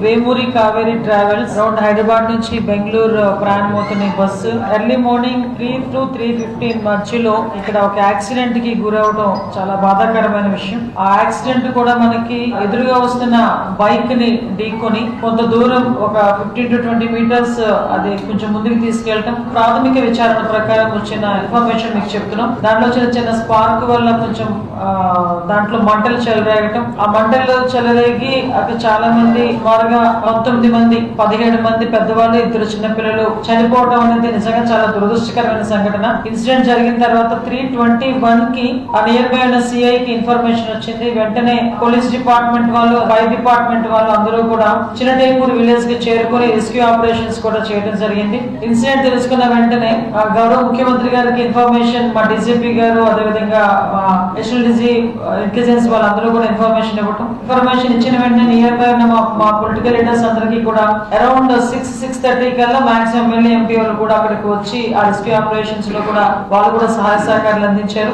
Vemuri Kaveri travels around Hyderabad నుంచి బెంగళూరు ప్రయాణమవుతున్న bus early morning 3 to 3:15 మధ్యలో ఇక్కడ ఒక యాక్సిడెంట్ కి గురవడం చాలా బాధాకరమైన విషయం. ఆ యాక్సిడెంట్ కూడా మనకి ఎదురుగా వస్తున్న బైక్ ని ఢీకొని కొంత దూరం ఒక 15 to 20 మీటర్స్ అది కొంచెం ముందుకు తీసుకెళ్ళటం. ప్రాథమిక విచారణ ప్రకారం వచ్చిన ఇన్ఫర్మేషన్ మీకు చెప్తున్నాం. దాంట్లో చిన్న చిన్న స్పార్క్ వల్ల కొంచెం దాంట్లో మంటలు చెలరేగటం. ఆ మంటలు చెలరేగి అక్కడ చాలా మంది 19 మంది 17 మంది పెద్దవాళ్ళు 2 చిన్నపిల్లలు చనిపోవడం అనేది నిజంగా చాలా దురదృష్టకరమైన సంఘటన. ఇన్సిడెంట్ జరిగిన తర్వాత 3:21 కి ఆ నియర్ బై ఉన్న సిఐ కి ఇన్ఫర్మేషన్ వచ్చింది. వెంటనే పోలీస్ డిపార్ట్మెంట్ వాళ్ళు, ఫైర్ డిపార్ట్మెంట్ వాళ్ళు అందరూ కూడా చిన్నటేపూర్ విలేజ్ కి చేరుకొని రెస్క్యూ ఆపరేషన్స్ కూడా చేయడం జరిగింది. ఇన్సిడెంట్ తెలుసుకున్న వెంటనే గౌరవ ముఖ్యమంత్రి గారికి ఇన్ఫర్మేషన్ మా డీజీపీ గారు, అదేవిధంగా నేషనల్ డిజీ ఇంటెలిజెన్స్ వాళ్ళందరూ కూడా ఇన్ఫర్మేషన్ ఇచ్చిన వెంటనే నియర్ బై ఉన్న మా పొలిటికల్ లీడర్స్ అందరికీ కూడా అరౌండ్ 6:30 కల్లా మాక్సిమం ఎమ్మెల్యే ఎంపీ వాళ్ళు కూడా అక్కడికి వచ్చి ఆ రెస్క్యూ ఆపరేషన్స్ లో కూడా వాళ్ళు కూడా సహాయ సహకారాలు అందించారు.